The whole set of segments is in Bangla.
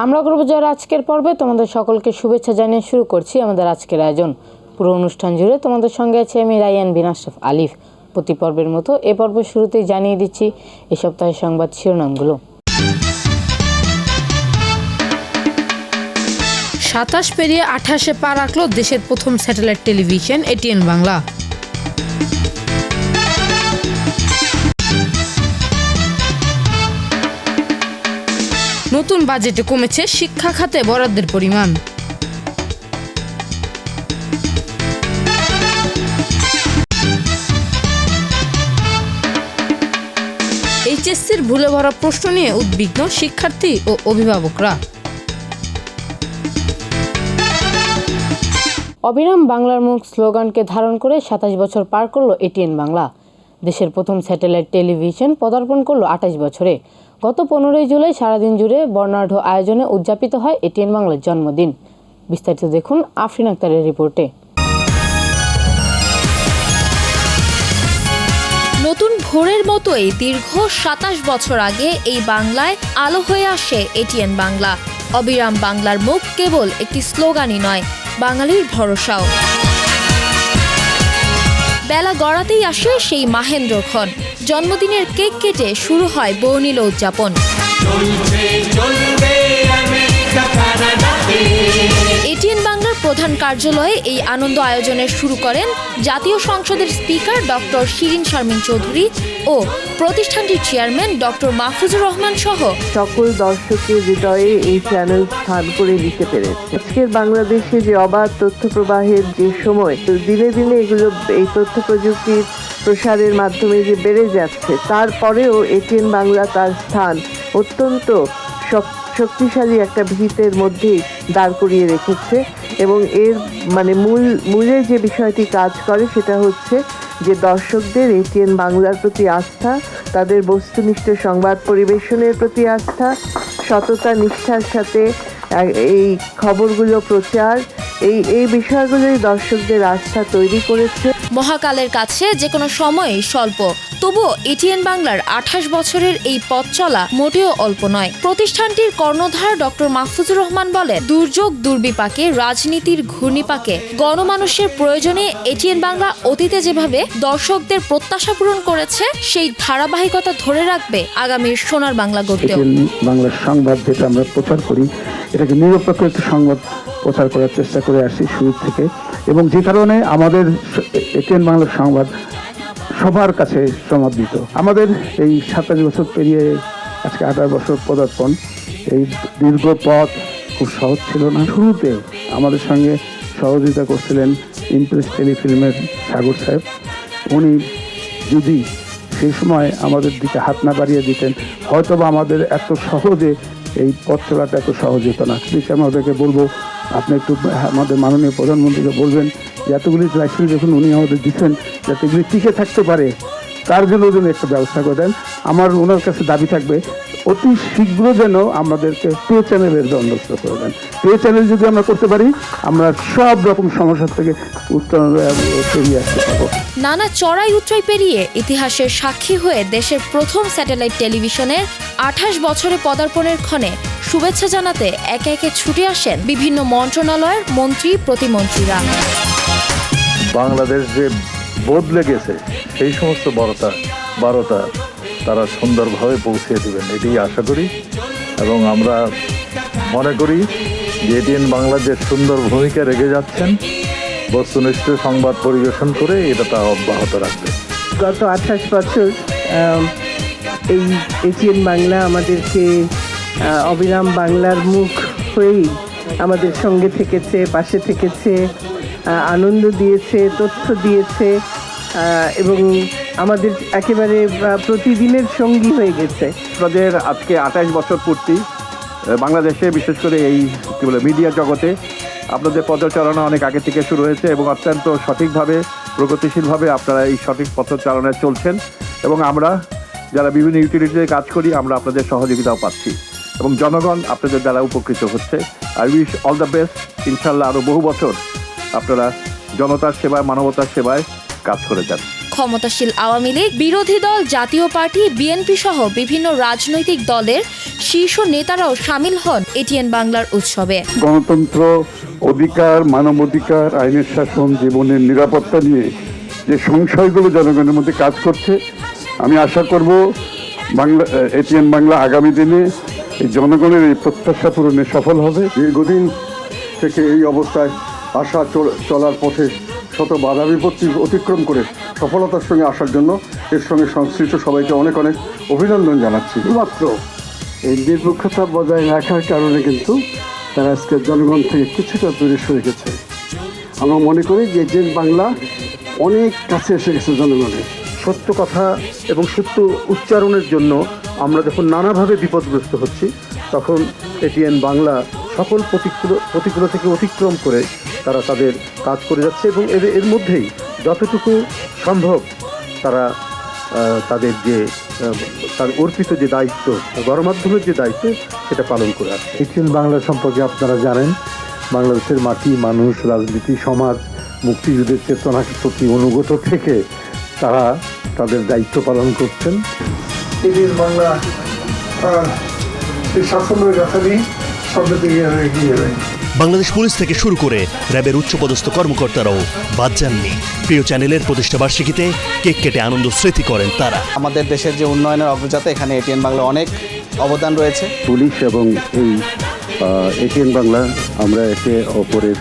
আমরা করব যারা আজকের পর্বে তোমাদের সকলকে শুভেচ্ছা জানিয়ে শুরু করছি আমাদের আজকের আয়োজন। পুরো অনুষ্ঠান জুড়ে তোমাদের সঙ্গে আছি আমি রায়ান বিন আশরাফ আলিফ। প্রতি পর্বের মতো এ পর্ব শুরুতেই জানিয়ে দিচ্ছি এই সপ্তাহের সংবাদ শিরোনামগুলো। 27 পেরিয়ে 28-এ পা রাখলো দেশের প্রথম স্যাটেলাইট টেলিভিশন এটিএন বাংলা। নতুন বাজেটে কমেছে শিক্ষা খাতে বরাদ্দের পরিমাণ। এইচএসসির ভুলে ভরা প্রশ্ন নিয়ে উদ্বিগ্ন শিক্ষার্থী ও অভিভাবকরা। অবিরাম বাংলার মুখ স্লোগানকে ধারণ করে 27 বছর পার করলো এটিএন বাংলা। দেশের প্রথম স্যাটেলাইট টেলিভিশন পদার্পণ করলো 28 বছরে। গত 15 জুলাই সারাদিন জুড়ে বর্ণাঢ্য আয়োজনে উদযাপিত হয় এটিএন বাংলার জন্মদিন। বিস্তারিত দেখুন আফরিন আক্তারের রিপোর্টে। নতুন ভোরের মতোই দীর্ঘ 27 বছর আগে এই বাংলায় আলো হয়ে আসে এটিএন বাংলা। অবিরাম বাংলার মুখ কেবল একটি স্লোগানই নয়, বাঙালির ভরসাও। বেলা গড়াতেই আসে সেই মাহেন্দ্রক্ষণ। জন্মদিনের কেক কেটে শুরু হয় বর্ণিল উদযাপন। এটিএন বাংলার প্রধান কার্যালয়ে এই আনন্দ আয়োজনের শুরু করেন জাতীয় সংসদের স্পিকার ডক্টর শিরিন শারমিন চৌধুরী ও প্রতিষ্ঠানটির চেয়ারম্যান ডক্টর মাহফুজুর রহমান সহ সকল দর্শকের হৃদয়ে এই চ্যানেল স্থান করে নিতে পেরেছে। আজকের বাংলাদেশে যে অবাধ তথ্য প্রবাহের যে সময়, দিনে দিনে এগুলো এই তথ্য প্রযুক্তির প্রসারের মাধ্যমে যে বেড়ে যাচ্ছে, তারপরেও এটিএন বাংলা তার স্থান অত্যন্ত শক্তিশালী একটা ভিতের মধ্যেই দাঁড় করিয়ে রেখেছে। এবং এর মূলে যে বিষয়টি কাজ করে সেটা হচ্ছে যে দর্শকদের এটিএন বাংলার প্রতি আস্থা, তাদের বস্তুনিষ্ঠ সংবাদ পরিবেশনের প্রতি আস্থা, সততা নিষ্ঠার সাথে এই খবরগুলো প্রচার, এই বিষয়গুলোই দর্শকদের আস্থা তৈরি করেছে। মহাকালের কাছে যে কোনো সময়ই স্বল্প, তবুও এটিএন বাংলার 28 বছরের এই পথ চলা মোটেও অল্প নয়। প্রতিষ্ঠানটির কর্ণধার ডক্টর মাহফুজুর রহমান বলেন, দুর্যোগ দুর্বিপাকে, রাজনীতির ঘূর্ণিপাকে, গণমানুষের প্রয়োজনে এটিএন বাংলা অতীতে যেভাবে দর্শকদের প্রত্যাশা পূরণ করেছে, সেই ধারাবাহিকতা ধরে রাখবে আগামীর সোনার বাংলা গড়তেও। বাংলার সংবাদ যেটা আমরা প্রচার করি, এটাকে নিরপেক্ষ একটা সংবাদ প্রচার করার চেষ্টা করে আসছি শুরু থেকে, এবং যে কারণে আমাদের এটিএন বাংলার সংবাদ সবার কাছে সমাদৃত। আমাদের এই 27 বছর পেরিয়ে আজকে 28 বছর পদার্পণ, এই দীর্ঘ পথ খুব সহজ ছিল না। শুরুতে আমাদের সঙ্গে সহযোগিতা করছিলেন ইমপ্রেস টেলিফিল্মের সাগর সাহেব। উনি যদি সেই সময় আমাদের দিকে হাত না বাড়িয়ে দিতেন, হয়তোবা আমাদের এত সহজে এই পথ চলাটা এত সহজ হতো না। আমাদেরকে বলবো, আপনি একটু আমাদের মাননীয় প্রধানমন্ত্রীকে বলবেন যে এতগুলি লাইসেন্স যখন উনি আমাদের দিচ্ছেন, যাতে এগুলি টিকে থাকতে পারে, তার জন্য একটা ব্যবস্থা করে দেন। আমার ওনার কাছে দাবি থাকবে অতি শীঘ্র যেন আমাদেরকে পে চ্যানেলের বন্দোবস্ত করে দেন। পে চ্যানেল যদি আমরা করতে পারি, আমরা সব রকম সমস্যার থেকে উত্তরণ পেরিয়ে আসতে পারবো। নানা চড়াই উতরাই পেরিয়ে ইতিহাসের সাক্ষী হয়ে দেশের প্রথম স্যাটেলাইট টেলিভিশনের 28 বছরে পদার্পণের ক্ষণে শুভেচ্ছা জানাতে একে একে ছুটে আসেন বিভিন্ন মন্ত্রণালয়ের মন্ত্রী প্রতিমন্ত্রীরা। বাংলাদেশ যে বদলে গেছে, সেই সমস্ত বার্তা তারা সুন্দরভাবে পৌঁছে দেবেন, এটাই আশা করি। এবং আমরা মনে করি যে এটিএন বাংলা যে সুন্দর ভূমিকা রেখে যাচ্ছেন, বস্তুনিষ্ঠ সংবাদ পরিবেশন করে এটা তা অব্যাহত রাখবে। গত 28 বছর এই এটিএন বাংলা আমাদেরকে অবিরাম বাংলার মুখ হয়েই আমাদের সঙ্গে থেকেছে, পাশে থেকেছে, আনন্দ দিয়েছে, তথ্য দিয়েছে এবং আমাদের একেবারে প্রতিদিনের সঙ্গী হয়ে গেছে। আপনাদের আজকে 28 বছর পূর্তি, বাংলাদেশে বিশেষ করে এই মিডিয়া জগতে আপনাদের পদচারণা অনেক আগে থেকে শুরু হয়েছে এবং অত্যন্ত সঠিকভাবে, প্রগতিশীলভাবে আপনারা এই সঠিক পথচারণায় চলছেন। এবং আমরা যারা বিভিন্ন ইউটিলিটিতে কাজ করি, আমরা আপনাদের সহযোগিতাও পাচ্ছি এবং জনগণ আপনাদের দ্বারা উপকৃত হচ্ছে। I wish all the best. ইনশাল্লাহ আরও বহু বছর আপনারা জনতার সেবায়, মানবতার সেবায় কাজ করে যান। ক্ষমতাশীল আওয়ামী লীগ, বিরোধী দল জাতীয় পার্টি, বিএনপি সহ বিভিন্ন রাজনৈতিক দলের শীর্ষ নেতারাও শামিল হন এটিএন বাংলার উৎসবে। গণতন্ত্র, অধিকার, মানবাধিকার, আইনের শাসন, জীবনের নিরাপত্তা নিয়ে যে সংশয়গুলো জনগণের মধ্যে কাজ করছে, আমি আশা করব এটিএন বাংলা আগামী দিনে এই জনগণের এই প্রত্যাশা পূরণে সফল হবে। দীর্ঘদিন থেকে এই অবস্থায় আশা চলার পথে শত বাধা বিপত্তি অতিক্রম করে সফলতার সঙ্গে আসার জন্য এর সঙ্গে সংশ্লিষ্ট সবাইকে অনেক অনেক অভিনন্দন জানাচ্ছি। মাত্র এই নিরপেক্ষতা বজায় রাখার কারণে কিন্তু তারা আজকে জনগণ থেকে কিছুটা দূরে সরে গেছে। আমরা মনে করি যে এটিএন বাংলা অনেক কাছে এসে গেছে জনগণের। সত্য কথা এবং সত্য উচ্চারণের জন্য আমরা যখন নানাভাবে বিপদগ্রস্ত হচ্ছি, তখন এটিএন বাংলা সকল প্রতিকূল থেকে অতিক্রম করে তারা তাদের কাজ করে যাচ্ছে এবং এর মধ্যেই যতটুকু সম্ভব তারা তাদের যে তার অর্পিত যে দায়িত্ব, গণমাধ্যমের যে দায়িত্ব, সেটা পালন করে আসছে। এটিএন বাংলা সম্পর্কে আপনারা জানেন, বাংলাদেশের মাটি, মানুষ, রাজনীতি, সমাজ, মুক্তিযুদ্ধের চেতনার প্রতি অনুগত থেকে তারা তাদের দায়িত্ব পালন করছেন। এটিএন বাংলা এই সাফল্যের কথা নিয়ে সামনের দিকে এগিয়ে যাবে। বাংলাদেশ পুলিশ থেকে শুরু করে র্যাবের উচ্চপদস্থ কর্মকর্তারাও বাদ যাননি। প্রিয় চ্যানেলের প্রতিষ্ঠাবার্ষিকীতে কেক কেটে আনন্দ স্মৃতি করেন তারা। আমাদের দেশের যে উন্নয়নের অগ্রযাত্রা, এখানে এটিএন বাংলা অনেক অবদান রয়েছে। পুলিশ এবং এই এটিএন বাংলা আমরা একে অপরের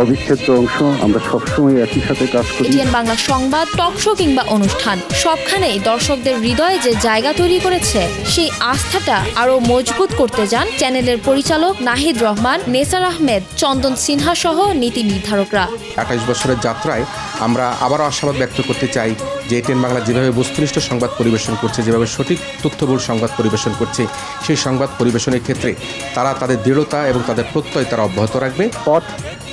অবিচ্ছেদ্য অংশ। আমরা সবসময় একই সাথে কাজ করি। এটিএন বাংলা সংবাদ, টক শো কিংবা অনুষ্ঠান, সবখানেই দর্শকদের হৃদয়ে যে জায়গা তৈরি করেছে, সেই আস্থাটা আরও মজবুত করতে যান চ্যানেলের পরিচালক নাহিদ রহমান, নেসার আহমেদ, চন্দন সিনহা সহ নীতি নির্ধারকরা। ২৮ বছরের যাত্রায় আমরা আবারও আশাবাদ ব্যক্ত করতে চাই যে এটিএন বাংলা যেভাবে বস্তুনিষ্ঠ সংবাদ পরিবেশন করছে, যেভাবে সঠিক তথ্যবহুল সংবাদ পরিবেশন করছে, সেই সংবাদ পরিবেশনের ক্ষেত্রে তারা তাদের দৃঢ়তা এবং তাদের প্রত্যয় তারা অব্যাহত রাখবে। পথ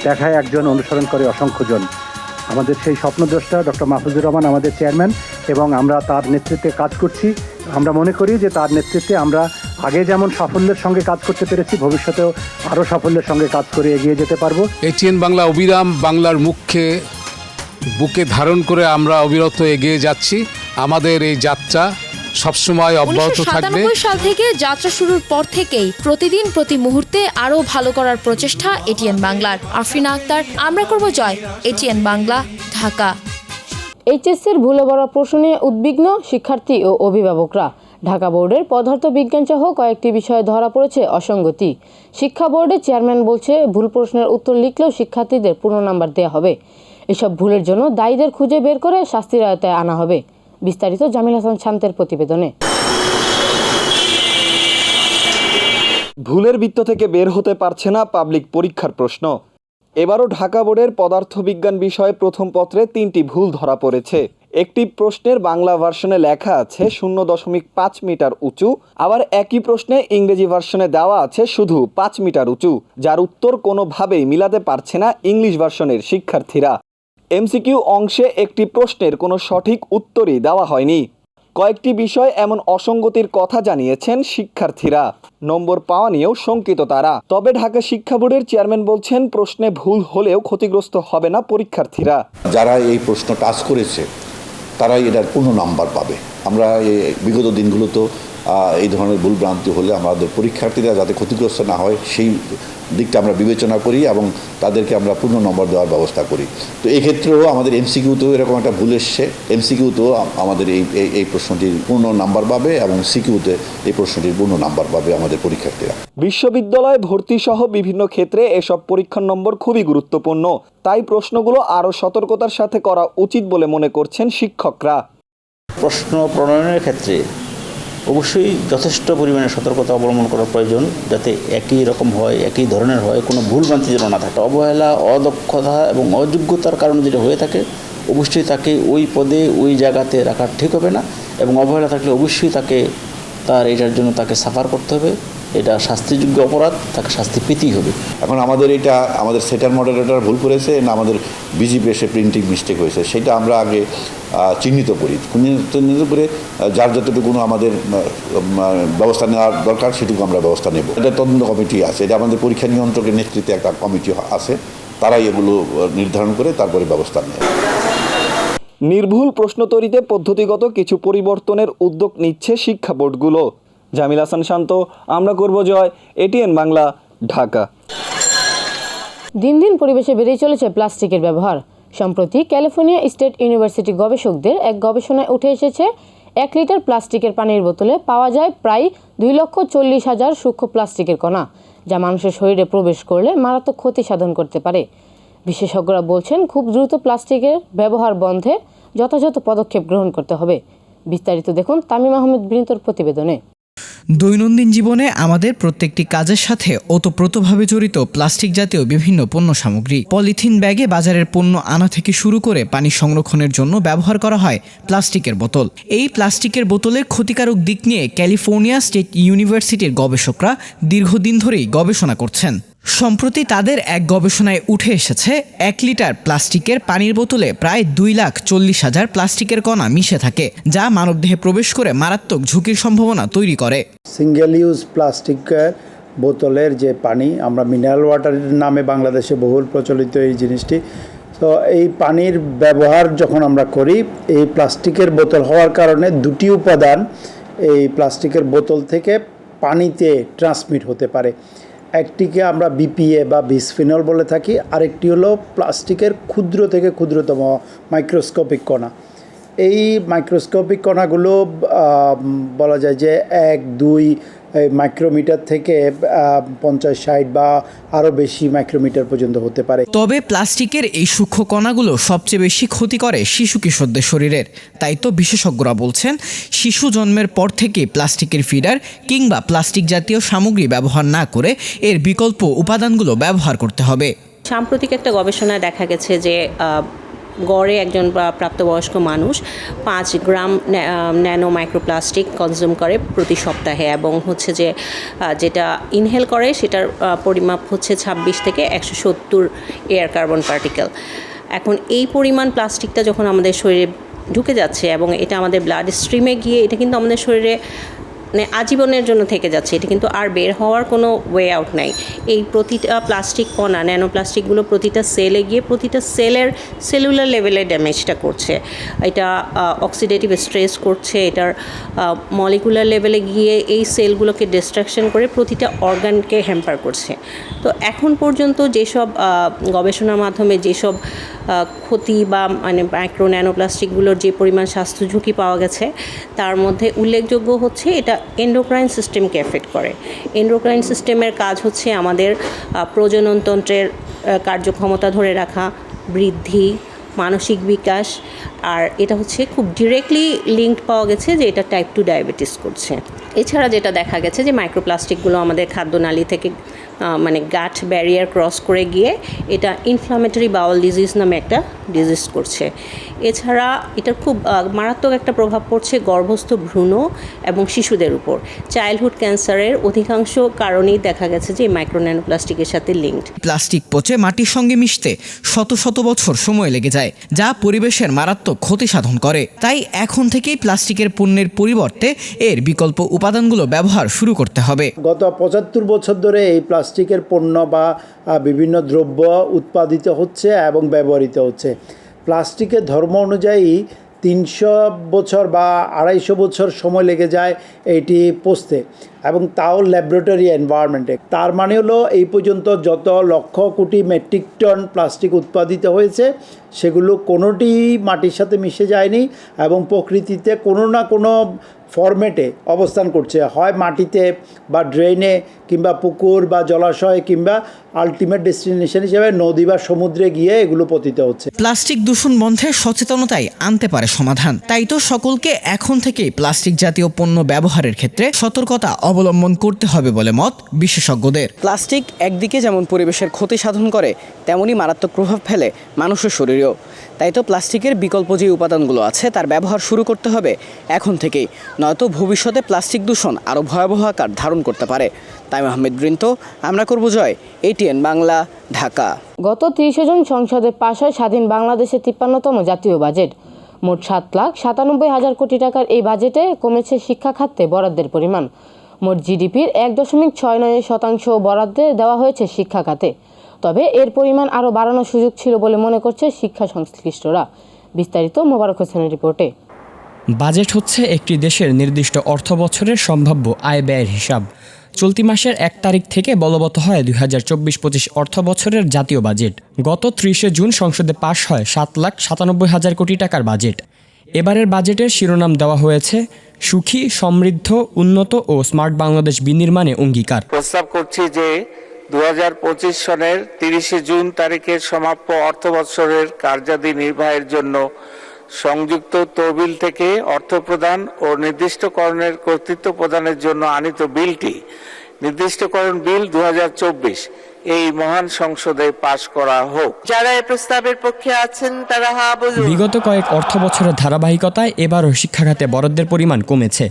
দেখায় একজন, অনুসরণ করে অসংখ্যজন। আমাদের সেই স্বপ্নদ্রষ্টা ডক্টর মাহফুজুর রহমান আমাদের চেয়ারম্যান, এবং আমরা তার নেতৃত্বে কাজ করছি। আমরা মনে করি যে তার নেতৃত্বে আমরা আগে যেমন সাফল্যের সঙ্গে কাজ করতে পেরেছি, ভবিষ্যতেও আরও সাফল্যের সঙ্গে কাজ করে এগিয়ে যেতে পারবো। এটিএন বাংলা অবিরাম বাংলার মুখে বুকে ধারণ করে আমরা অবিরত এগিয়ে যাচ্ছি। আমাদের এই যাত্রা সবসময় অব্যাহত থাকবে। 1997 সাল থেকে যাত্রা শুরুর পর থেকেই প্রতিদিন প্রতি মুহূর্তে আরও ভালো করার প্রচেষ্টা এটিএন বাংলার। আফরিনা আক্তার, আমরা করব জয়, এটিএন বাংলা, ঢাকা। এইচএসসির ভুলে ভরা প্রশ্ন নিয়ে উদ্বিগ্ন শিক্ষার্থী ও অভিভাবকরা। ঢাকা বোর্ডের পদার্থ বিজ্ঞান সহ কয়েকটি বিষয়ে ধরা পড়েছে অসঙ্গতি। শিক্ষা বোর্ডের চেয়ারম্যান বলছে, ভুল প্রশ্নের উত্তর লিখলেও শিক্ষার্থীদের পূর্ণ নাম্বার দেওয়া হবে। এসব ভুলের জন্য দায়ীদের খুঁজে বের করে শাস্তির আওতায় আনা হবে। বিস্তারিত জামিল হাসান শান্তের প্রতিবেদনে। ভুলের বৃত্ত থেকে বের হতে পারছে না পাবলিক পরীক্ষার প্রশ্ন। এবারও ঢাকা বোর্ডের পদার্থবিজ্ঞান বিষয়ে প্রথম পত্রে 3টি ভুল ধরা পড়েছে। একটি প্রশ্নের বাংলা ভার্সনে লেখা আছে 0.5 মিটার উঁচু, আবার একই প্রশ্নে ইংরেজি ভার্সনে দেওয়া আছে শুধু 5 মিটার উঁচু, যার উত্তর কোনোভাবেই মিলাতে পারছে না ইংলিশ ভার্সনের শিক্ষার্থীরা। এমসিকিউ অংশে একটি প্রশ্নের কোনো সঠিক উত্তরই দেওয়া হয়নি। কয়েকটি বিষয় এমন অসঙ্গতির কথা জানিয়েছেন শিক্ষার্থীরা। নম্বর পাওয়া নিয়েও শঙ্কিত তারা। তবে ঢাকা শিক্ষা বোর্ডের চেয়ারম্যান বলছেন, প্রশ্নে ভুল হলেও ক্ষতিগ্রস্ত হবে না পরীক্ষার্থীরা। যারা এই প্রশ্ন টাচ করেছে তারাই এটার পূর্ণ নাম্বার পাবে। আমরা বিগত দিনগুলোতেও এই ধরনের ভুল ভ্রান্তি হলে আমাদের পরীক্ষার্থীরা যাতে ক্ষতিগ্রস্ত না হয় সেই দিকটা আমরা বিবেচনা করি এবং তাদেরকে আমরা পূর্ণ নম্বর দেওয়ার ব্যবস্থা করি। তো এই ক্ষেত্রেও আমাদের এমসিকিউতেও এরকম একটা ভুল এসছে। এমসিকিউতেও আমাদের এই প্রশ্নটির পূর্ণ নাম্বার পাবে এবং সিকিউতে এই প্রশ্নটির পূর্ণ নাম্বার পাবে আমাদের পরীক্ষার্থীরা। বিশ্ববিদ্যালয়ে ভর্তি সহ বিভিন্ন ক্ষেত্রে এসব পরীক্ষার নম্বর খুবই গুরুত্বপূর্ণ। তাই প্রশ্নগুলো আরও সতর্কতার সাথে করা উচিত বলে মনে করছেন শিক্ষকরা। প্রশ্ন প্রণয়নের ক্ষেত্রে অবশ্যই যথেষ্ট পরিমাণে সতর্কতা অবলম্বন করা প্রয়োজন, যাতে একই রকম হয়, একই ধরনের হয়, কোনো ভুলভ্রান্তি যেন না থাকে। অবহেলা, অদক্ষতা এবং অযোগ্যতার কারণে যেটা হয়ে থাকে, অবশ্যই তাকে ওই পদে ওই জায়গাতে রাখা ঠিক হবে না, এবং অবহেলা থাকলে অবশ্যই এটার জন্য তাকে সাফার করতে হবে। এটা শাস্তিযোগ্য অপরাধ, তাকে শাস্তি পেতেই হবে। এখন আমাদের সেটার মডারেটর ভুল করেছে না আমাদের বিজিপি এসে প্রিন্টিং মিস্টেক হয়েছে, সেটা আমরা আগে চিহ্নিত করি। চিহ্নিত করে যার যতটুকু আমাদের ব্যবস্থা নেওয়ার দরকার সেটুকু আমরা ব্যবস্থা নেব। এটা তদন্ত কমিটি আছে, এটা আমাদের পরীক্ষা নিয়ন্ত্রকের নেতৃত্বে একটা কমিটি আছে, তারাই এগুলো নির্ধারণ করে তারপরে ব্যবস্থা নেয়। নির্ভুল প্রশ্ন তৈরিতে পদ্ধতিগত কিছু পরিবর্তনের উদ্যোগ নিচ্ছে শিক্ষা বোর্ডগুলো। জামিল হাসান শান্ত, আমরা করব জয়, এটিএন বাংলা, ঢাকা। দিন দিন পরিবেশে বেড়েই চলেছে প্লাস্টিকের ব্যবহার। সম্প্রতি ক্যালিফোর্নিয়া স্টেট ইউনিভার্সিটি গবেষকদের এক গবেষণায় উঠে এসেছে 1 লিটার প্লাস্টিকের পানির বোতলে পাওয়া যায় প্রায় 2,40,000 সূক্ষ্ম প্লাস্টিকের কণা, যা মানুষের শরীরে প্রবেশ করলে মারাত্মক ক্ষতি সাধন করতে পারে। বিশেষজ্ঞরা বলছেন, খুব দ্রুত প্লাস্টিকের ব্যবহার বন্ধে যথাযথ পদক্ষেপ গ্রহণ করতে হবে। বিস্তারিত দেখুন তামিম আহমেদ বৃন্তর প্রতিবেদনে। দৈনন্দিন জীবনে আমাদের প্রত্যেকটি কাজের সাথে ওতপ্রোতভাবে জড়িত প্লাস্টিক জাতীয় বিভিন্ন পণ্য সামগ্রী। পলিথিন ব্যাগে বাজারের পণ্য আনা থেকে শুরু করে পানি সংরক্ষণের জন্য ব্যবহার করা হয় প্লাস্টিকের বোতল। এই প্লাস্টিকের বোতলের ক্ষতিকারক দিক নিয়ে ক্যালিফোর্নিয়া স্টেট ইউনিভার্সিটির গবেষকরা দীর্ঘদিন ধরেই গবেষণা করছেন। সম্প্রতি তাদের এক গবেষণায় উঠে এসেছে 1 লিটার প্লাস্টিকের পানির বোতলে প্রায় 2,40,000 প্লাস্টিকের কণা মিশে থাকে, যা মানবদেহে প্রবেশ করে মারাত্মক ঝুঁকির সম্ভাবনা তৈরি করে। সিঙ্গেল ইউজ প্লাস্টিকের বোতলের যে পানি, আমরা মিনারেল ওয়াটারের নামে বাংলাদেশে বহুল প্রচলিত এই জিনিসটি, তো এই পানির ব্যবহার যখন আমরা করি, এই প্লাস্টিকের বোতল হওয়ার কারণে দুটি উপাদান এই প্লাস্টিকের বোতল থেকে পানিতে ট্রান্সমিট হতে পারে। একটিকে আমরা বিপিএ বা বিসফিনল বলে থাকি, আরেকটি হলো প্লাস্টিকের ক্ষুদ্র থেকে ক্ষুদ্রতম মাইক্রোস্কোপিক কণা। এই মাইক্রোস্কোপিক কণাগুলো বলা যায় যে 1-2 মাইক্রোমিটার থেকে 50-60 বা আরও বেশি মাইক্রোমিটার পর্যন্ত হতে পারে। তবে প্লাস্টিকের এই সূক্ষ্ম কণাগুলো সবচেয়ে বেশি ক্ষতি করে শিশু কিশোরদের শরীরের। তাই তো বিশেষজ্ঞরা বলছেন, শিশু জন্মের পর থেকে প্লাস্টিকের ফিডার কিংবা প্লাস্টিক জাতীয় সামগ্রী ব্যবহার না করে এর বিকল্প উপাদানগুলো ব্যবহার করতে হবে। সাম্প্রতিক একটা গবেষণায় দেখা গেছে যে গড়ে একজন প্রাপ্তবয়স্ক মানুষ 5 গ্রাম ন্যানো মাইক্রোপ্লাস্টিক কনজিউম করে প্রতি সপ্তাহে, এবং হচ্ছে যে যেটা ইনহেল করে সেটার পরিমাপ হচ্ছে 26 থেকে 170 এয়ার কার্বন পার্টিকেল। এখন এই পরিমাণ প্লাস্টিকটা যখন আমাদের শরীরে ঢুকে যাচ্ছে এবং এটা আমাদের ব্লাড স্ট্রিমে গিয়ে এটা কিন্তু আমাদের শরীরে মানে আজীবনের জন্য থেকে যাচ্ছে, এটা কিন্তু আর বের হওয়ার কোনো ওয়ে আউট নাই। এই প্রতিটা প্লাস্টিক কণা, ন্যানো প্লাস্টিকগুলো প্রতিটা সেলে গিয়ে প্রতিটা সেলের সেলুলার লেভেলে ড্যামেজটা করছে, এটা অক্সিডেটিভ স্ট্রেস করছে, এটার মলিকুলার লেভেলে গিয়ে এই সেলগুলোকে ডিস্ট্রাকশন করে প্রতিটা অর্গানকে হ্যাম্পার করছে। তো এখন পর্যন্ত যেসব গবেষণার মাধ্যমে যেসব ক্ষতি বা মানে মাইক্রো ন্যানো প্লাস্টিকগুলোর যে পরিমাণ স্বাস্থ্য ঝুঁকি পাওয়া গেছে, তার মধ্যে উল্লেখযোগ্য হচ্ছে এটা এন্ডোক্রাইন সিস্টেমকে এফেক্ট করে। এন্ডোক্রাইন সিস্টেমের কাজ হচ্ছে আমাদের প্রজননতন্ত্রের কার্যক্ষমতা ধরে রাখা, বৃদ্ধি, মানসিক বিকাশ, আর এটা হচ্ছে খুব ডিরেক্টলি লিঙ্কড পাওয়া গেছে যে এটা টাইপ 2 ডায়াবেটিস করছে। এছাড়া যেটা দেখা গেছে যে মাইক্রোপ্লাস্টিকগুলো আমাদের খাদ্যনালী থেকে মানে গাট ব্যারিয়ার ক্রস করে গিয়ে এটা ইনফ্লামেটরি বাউল ডিজিজ নামে একটা ডিজিজ করছে। এছাড়া এটার খুব মারাত্মক একটা প্রভাব পড়ছে গর্ভস্থ ভ্রূণ এবং শিশুদের উপর। চাইল্ডহুড ক্যান্সারের অধিকাংশ কারণেই দেখা গেছে যে মাইক্রো ন্যানো প্লাস্টিকের সাথে লিঙ্কড। প্লাস্টিক পচে মাটির সঙ্গে মিশতে শত শত বছর সময় লেগে যায়, যা পরিবেশের মারাত্মক ক্ষতি সাধন করে। তাই এখন থেকেই প্লাস্টিকের পণ্যের পরিবর্তে এর বিকল্প উপাদানগুলো ব্যবহার শুরু করতে হবে। গত 75 বছর ধরে এই প্লাস্টিকের পণ্য বা বিভিন্ন দ্রব্য উৎপাদিত হচ্ছে এবং ব্যবহৃত হচ্ছে। প্লাস্টিকের ধর্ম অনুযায়ী 300 বছর বা 250 বছর সময় লেগে যায় এটি পচতে, এবং তাও ল্যাবরেটরি এনভায়রনমেন্টে। তার মানে হলো এই পর্যন্ত যত lakh crore metric ton plastic উৎপাদিত হয়েছে সেগুলো কোনোটি মাটির সাথে মিশে যায়নি এবং প্রকৃতিতে কোনো না কোনো ফরম্যাটে অবস্থান করছে, হয় মাটিতে বা ড্রেনে কিংবা পুকুর বা জলাশয় কিংবা আলটিমেট ডেস্টিনেশন হিসেবে নদী বা সমুদ্রে গিয়ে এগুলো পতিত হচ্ছে। প্লাস্টিক দূষণ বন্ধে সচেতনতাই আনতে পারে সমাধান। তাই তো সকলকে এখন থেকেই প্লাস্টিক জাতীয় পণ্য ব্যবহারের ক্ষেত্রে সতর্কতা অবলম্বন করতে হবে বলে মত বিশেষজ্ঞদের। প্লাস্টিক একদিকে যেমন পরিবেশের ক্ষতি সাধন করে, তেমনই মারাত্মক প্রভাব ফেলে মানুষের শরীরেও। তাই তো প্লাস্টিকের বিকল্প যে উপাদানগুলো আছে তার ব্যবহার শুরু করতে হবে এখন থেকেই, নয়তো ভবিষ্যতে প্লাস্টিক দূষণ আরও ভয়াবহ আকার ধারণ করতে পারে। তামিম আহমেদ বৃন্ত, আমরা করব জয়, এটিএন বাংলা, ঢাকা। গত 30 জুন সংসদে পাশ হয় স্বাধীন বাংলাদেশের 53তম জাতীয় বাজেট। মোট 7,97,000 কোটি টাকার এই বাজেটে কমেছে শিক্ষা খাতে বরাদ্দের পরিমাণ। মোট জিডিপির 1.69% বরাদ্দে দেওয়া হয়েছে শিক্ষা খাতে। তবে এর পরিমাণ আরও বাড়ানোর সুযোগ ছিল বলে মনে করছে শিক্ষা সংশ্লিষ্টরা। বিস্তারিত মোবারক হোসেনের রিপোর্টে। বাজেট হচ্ছে একটি দেশের নির্দিষ্ট অর্থবছরের সম্ভাব্য আয় ব্যয়ের হিসাব। চলতি মাসের 1 তারিখ থেকে বলবৎ হয় 2024-25 অর্থবছরের জাতীয় বাজেট। গত 30 জুন সংসদে পাশ হয় 7,97,000 কোটি টাকার বাজেট। এবারের বাজেটের শিরোনাম দেওয়া হয়েছে সুখী, সমৃদ্ধ, উন্নত ও স্মার্ট বাংলাদেশ বিনির্মাণে অঙ্গীকার। প্রস্তাব করছি যে 2025 সনের 30 জুন তারিখের সমাপ্য অর্থবৎসরের কার্যাদি নির্বাহের জন্য সংযুক্ত তহবিল থেকে অর্থ প্রদান ও নির্দিষ্টকরণের কর্তৃত্ব প্রদানের জন্য আনিত বিলটি নির্দিষ্টকরণ বিল 2024 এই মহান সংসদে পাশ করা হোক। যারা এই প্রস্তাবের পক্ষে আছেন তারা হ্যাঁ বলুন। বিগত কয়েক অর্থ বছরের ধারাবাহিকতায় এবারও শিক্ষা খাতে বরাদ্দের পরিমাণ কমেছে।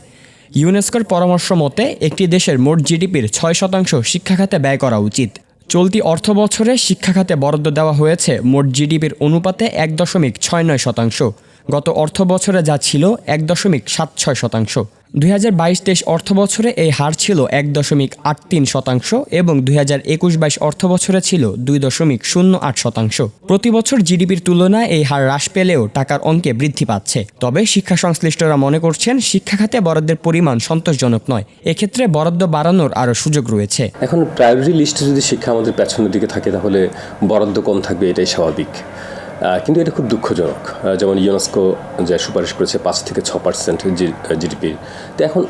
ইউনেস্কোর পরামর্শ মতে একটি দেশের মোট জিডিপির 6% শিক্ষা খাতে ব্যয় করা উচিত। চলতি অর্থ বছরে শিক্ষা খাতে বরাদ্দ দেওয়া হয়েছে মোট জিডিপির অনুপাতে 1.69%। গত অর্থ বছরে যা ছিল 1.76%। 2022-23 অর্থ বছরে এই হার ছিল 1.83% এবং 2021-22 অর্থ বছরে ছিল 2.08%। প্রতি বছর জিডিপির তুলনায় এই হার হ্রাস পেলেও টাকার অঙ্কে বৃদ্ধি পাচ্ছে। তবে শিক্ষা সংশ্লিষ্টরা মনে করছেন শিক্ষা খাতে বরাদ্দের পরিমাণ সন্তোষজনক নয়। এক্ষেত্রে বরাদ্দ বাড়ানোর আরও সুযোগ রয়েছে। এখন প্রায়োরিটি লিস্টে যদি শিক্ষা আমাদের পেছনের দিকে থাকে তাহলে বরাদ্দ কম থাকবে, এটাই স্বাভাবিক। কিন্তু এটা খুব দুঃখজনক। যেমন ইউনেস্কো যে সুপারিশ করেছে 5 থেকে 6% জিডিপির, তো এখন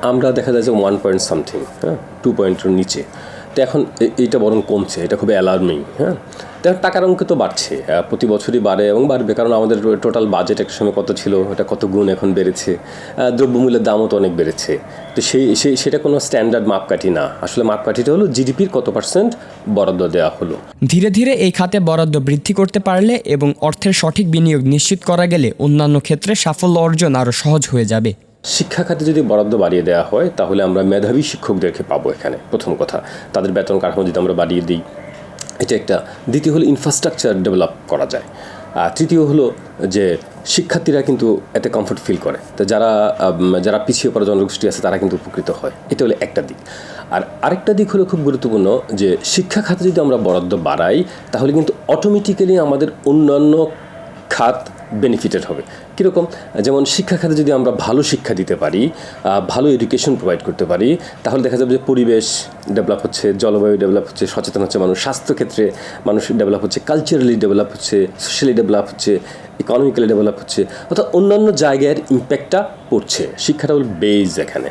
আমরা দেখা যায় যে 1 পয়েন্ট সামথিং, 2 পয়েন্টের নিচে। তো এখন এইটা বরং কমছে, এটা খুবই অ্যালার্মিং। দেখুন টাকার অঙ্ক তো বাড়ছে, প্রতি বছরই বাড়ে এবং বাড়বে, কারণ আমাদের টোটাল বাজেট এক সময় কত ছিল, এটা কত গুণ এখন বেড়েছে। দ্রব্যমূল্যের দামও তো অনেক বেড়েছে। তো সেটা কোনো স্ট্যান্ডার্ড মাপকাঠি না, আসলে মাপকাঠিটা হলো জিডিপির কত % বরাদ্দ দেওয়া হলো। ধীরে ধীরে এই খাতে বরাদ্দ বৃদ্ধি করতে পারলে এবং অর্থের সঠিক বিনিয়োগ নিশ্চিত করা গেলে অন্যান্য ক্ষেত্রে সাফল্য অর্জন আরও সহজ হয়ে যাবে। শিক্ষা খাতে যদি বরাদ্দ বাড়িয়ে দেওয়া হয় তাহলে আমরা মেধাবী শিক্ষকদেরকে পাবো এখানে, প্রথম কথা। তাদের বেতন কাঠামো যদি আমরা বাড়িয়ে দিই, এটা একটা। দ্বিতীয় হলো ইনফ্রাস্ট্রাকচার ডেভেলপ করা যায়। আর তৃতীয় হলো যে শিক্ষার্থীরা কিন্তু এতে কমফোর্ট ফিল করে, তো যারা পিছিয়ে পড়া জনগোষ্ঠী আছে তারা কিন্তু উপকৃত হয়। এটা হলো একটা দিক। আর আরেকটা দিক হলো খুব গুরুত্বপূর্ণ, যে শিক্ষা খাতে যদি আমরা বরাদ্দ বাড়াই তাহলে কিন্তু অটোমেটিক্যালি আমাদের অন্যান্য খাত বেনিফিটেড হবে। কীরকম? যেমন শিক্ষা খাতে যদি আমরা ভালো শিক্ষা দিতে পারি, ভালো এডুকেশন প্রোভাইড করতে পারি, তাহলে দেখা যাবে যে পরিবেশ ডেভেলপ হচ্ছে, জলবায়ু ডেভেলপ হচ্ছে, সচেতন হচ্ছে মানুষ, স্বাস্থ্যক্ষেত্রে মানুষ ডেভেলপ হচ্ছে, কালচারালি ডেভেলপ হচ্ছে, সোশ্যালি ডেভেলপ হচ্ছে, ইকোনমিক্যালি ডেভেলপ হচ্ছে, অর্থাৎ অন্যান্য জায়গার ইম্প্যাক্টটা পড়ছে। শিক্ষাটা হল বেজ এখানে।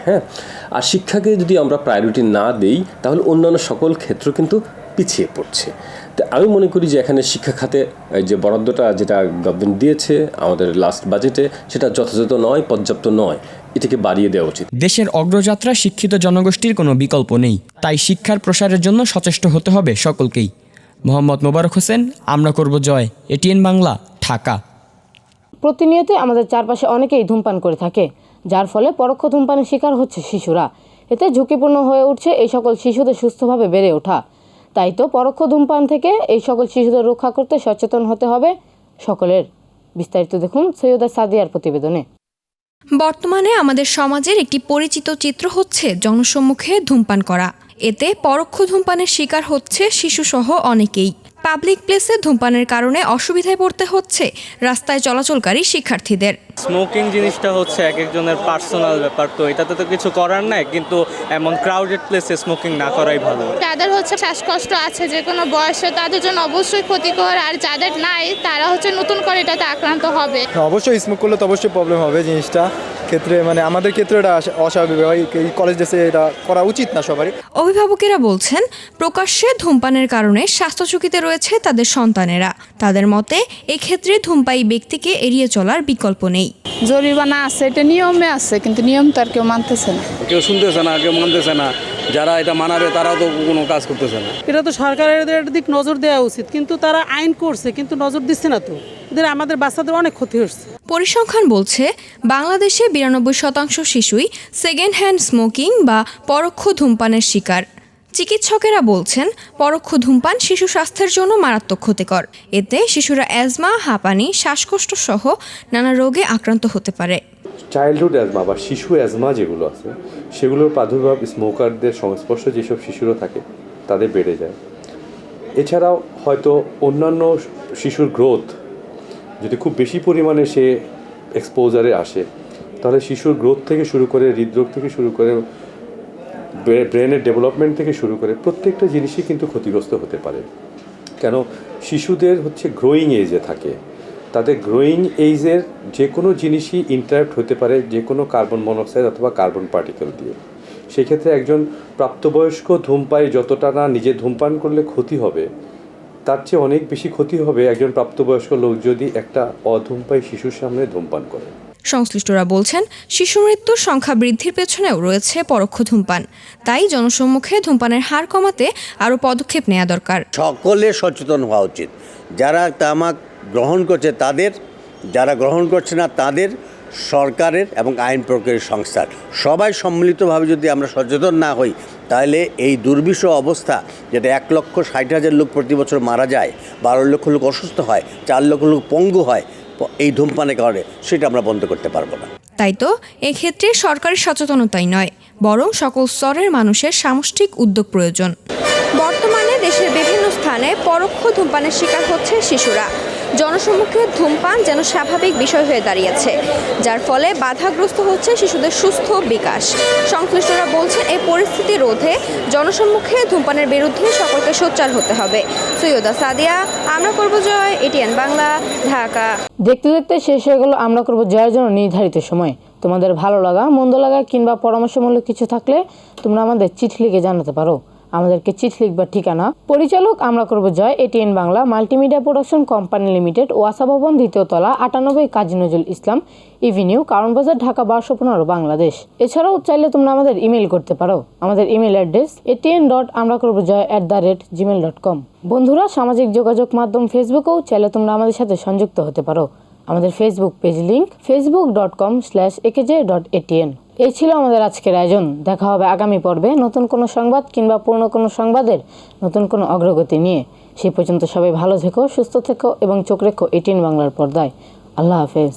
আর শিক্ষাকে যদি আমরা প্রায়োরিটি না দিই তাহলে অন্যান্য সকল ক্ষেত্র কিন্তু পিছিয়ে পড়ছে। তো আমি মনে করি যে এখানে শিক্ষা খাতে যে বরাদ্দটা যেটা গভর্নমেন্ট দিয়েছে আমাদের লাস্ট বাজেটে, সেটা যথাযথ নয়, পর্যাপ্ত নয়, এটাকে বাড়িয়ে দেওয়া উচিত। দেশের অগ্রযাত্রা শিক্ষিত জনগোষ্ঠীর কোনো বিকল্প নেই, তাই শিক্ষার প্রসারের জন্য সচেষ্ট হতে হবে সকলকেই। মোহাম্মদ মোবারক হোসেন, আমরা করব জয়, এটিএন বাংলা, ঢাকা। প্রতিনিয়ত আমাদের চারপাশে অনেকেই ধূমপান করে থাকে, যার ফলে পরোক্ষ ধূমপানের শিকার হচ্ছে শিশুরা। এতে ঝুঁকিপূর্ণ হয়ে উঠছে এই সকল শিশুদের সুস্থভাবে বেড়ে ওঠা। তাই তো পরোক্ষ ধূমপান থেকে এই সকল শিশুদের রক্ষা করতে সচেতন হতে হবে সকলের। বিস্তারিত দেখুন সৈয়দা সাদিয়ার প্রতিবেদনে। বর্তমানে আমাদের সমাজের একটি পরিচিত চিত্র হচ্ছে জনসম্মুখে ধূমপান করা। এতে পরোক্ষ ধূমপানের শিকার হচ্ছে শিশুসহ অনেকেই। পাবলিক প্লেসে ধূমপানের কারণে অসুবিধায় পড়তে হচ্ছে রাস্তায় চলাচলকারী শিক্ষার্থীদের। স্মোকিং জিনিসটা হচ্ছে এক একজনের পার্সোনাল ব্যাপার, তো এটাতে তো কিছু করার নাই, কিন্তু এমন ক্রাউডেড প্লেসে স্মোকিং না করাই ভালো। যাদের হচ্ছে শ্বাসকষ্ট আছে যে কোনো বয়সে, তাদের জন্য অবশ্যই ক্ষতিকর, আর যাদের নাই তারা হচ্ছে নতুন করে এটাতে আক্রান্ত হবে। অবশ্যই স্মোক করলে তো অবশ্যই প্রবলেম হবে জিনিসটা ক্ষেত্রে, মানে আমাদের ক্ষেত্রে এটা অস্বাভাবিক, এই কলেজ ডেসে এটা করা উচিত না সবারই। অভিভাবকেরা বলছেন প্রকাশ্যে ধূমপানের কারণে স্বাস্থ্য ঝুঁকিতে রয়েছে তাদের সন্তানেরা। তাদের মতে এক্ষেত্রে ধূমপায়ী ব্যক্তিকে এড়িয়ে চলার বিকল্প নেই। জরিমানা আছে, এটা নিয়মে আছে, কিন্তু নিয়ম তো আর কেউ মানতেছে না, কেউ শুনতেছে না, কেউ মানতেছে না। যারা এটা মানাবে তারাও তো কোনো কাজ করতেছে না। এটা তো সরকারের দিক নজর দেওয়া উচিত, কিন্তু তারা আইন করছে কিন্তু নজর দিচ্ছে না। তো এদের আমাদের বাচ্চাদের অনেক ক্ষতি হচ্ছে। পরিসংখ্যান বলছে বাংলাদেশে 92% শিশুই সেকেন্ড হ্যান্ড স্মোকিং বা পরোক্ষ ধূমপানের শিকার। চিকিৎসকেরা বলছেন পরোক্ষ ধূমপান শিশু স্বাস্থ্যের জন্য মারাত্মক ক্ষতিকর। এতে শিশুরা অ্যাজমা, হাঁপানি, শ্বাসকষ্ট সহ নানা রোগে আক্রান্ত হতে পারে। চাইল্ডহুড অ্যাজমা বা শিশু অ্যাজমা যেগুলো আছে সেগুলোর প্রাদুর্ভাব স্মোকারদের সংস্পর্শে যেসব শিশুরা থাকে তাদের বেড়ে যায়। এছাড়াও হয়তো অন্যান্য শিশুর গ্রোথ যদি খুব বেশি পরিমাণে সে এক্সপোজারে আসে তাহলে শিশুর গ্রোথ থেকে শুরু করে হৃদরোগ থেকে শুরু করে ব্রেনের ডেভেলপমেন্ট থেকে শুরু করে প্রত্যেকটা জিনিসই কিন্তু ক্ষতিগ্রস্ত হতে পারে। কেন শিশুদের হচ্ছে গ্রোয়িং এজে থাকে, তাদের গ্রোয়িং এইজের যে কোনো জিনিসই ইন্টারাক্ট হতে পারে যে কোনো কার্বন মনোক্সাইড অথবা কার্বন পার্টিকেল দিয়ে। সেক্ষেত্রে একজন প্রাপ্তবয়স্ক ধূমপায়ী যতটা না নিজে ধূমপান করলে ক্ষতি হবে, তার চেয়ে অনেক বেশি ক্ষতি হবে একজন প্রাপ্তবয়স্ক লোক যদি একটা অধূমপায়ী শিশুর সামনে ধূমপান করে। সংশ্লিষ্টরা বলছেন, শিশু মৃত্যুর সংখ্যা বৃদ্ধির পেছনেও রয়েছে পরোক্ষ ধূমপান। তাই জনসম্মুখে ধূমপানের হার কমাতে আরও পদক্ষেপ নেওয়া দরকার। সকলে সচেতন হওয়া উচিত, যারা তামাক গ্রহণ করছে তাদের, যারা গ্রহণ করছে না তাদের, সরকারের এবং আইন প্রয়োগকারী সংস্থার সবাই সম্মিলিতভাবে যদি আমরা সচেতন না হই তাহলে এই দুর্বিষহ অবস্থা, যেটা 1,60,000 লোক প্রতি বছর মারা যায়, 12 লক্ষ লোক অসুস্থ হয়, 4 লক্ষ লোক পঙ্গু হয় এই ধূমপানের কারণে, সেটা আমরা বন্ধ করতে পারবো না। তাই তো এক্ষেত্রে সরকারি সচেতনতাই নয়, বরং সকল স্তরের মানুষের সামষ্টিক উদ্যোগ প্রয়োজন। বর্তমানে দেশের বিভিন্ন স্থানে পরোক্ষ ধূমপানের শিকার হচ্ছে শিশুরা। জনসম্মুখে ধূমপান যেন স্বাভাবিক বিষয় হয়ে দাঁড়িয়েছে, যার ফলে বাধাগ্রস্ত হচ্ছে শিশুদের সুস্থ বিকাশ। সংশ্লিষ্টরা বলছেন, এই পরিস্থিতি রোধে জনসম্মুখে ধূমপানের বিরুদ্ধে সকলকে সোচ্চার হতে হবে। সৈয়দা সাদিয়া, আমরা করব জয়, এটিএন বাংলা, ঢাকা। দেখতে দেখতে শেষ হয়ে গেল আমরা করব জয়ের জন্য নির্ধারিত সময়। তোমাদের ভালো লাগা, মন্দ লাগা কিংবা পরামর্শমূলক কিছু থাকলে তোমরা আমাদের চিঠি লিখে জানাতে পারো। আমাদেরকে চিঠি লিখবার ঠিকানা: পরিচালক আমরা করব জয়, ATN Bangla multimedia production company limited, ওয়াসা ভবন, 2য় তলা, 98 কাজী নজরুল ইসলাম এভিনিউ, কারণ বাজার, ঢাকা 1215, বাংলাদেশ। এছাড়াও চাইলে তোমরা আমাদের ইমেল করতে পারো। আমাদের ইমেল অ্যাড্রেস atn.amrakorbojoy@gmail.com। বন্ধুরা, সামাজিক যোগাযোগ মাধ্যম ফেসবুকেও চাইলে তোমরা আমাদের সাথে সংযুক্ত হতে পারো। আমাদের ফেসবুক পেজ লিংক facebook.com/akj.atn। এই ছিল আমাদের আজকের আয়োজন। দেখা হবে আগামী পর্বে নতুন কোনো সংবাদ কিংবা পুরনো কোনো সংবাদের নতুন কোনো অগ্রগতি নিয়ে। সেই পর্যন্ত সবাই ভালো থেকো, সুস্থ থেকো এবং চোখ রেখো এটিএন বাংলার পর্দায়। আল্লাহ হাফেজ।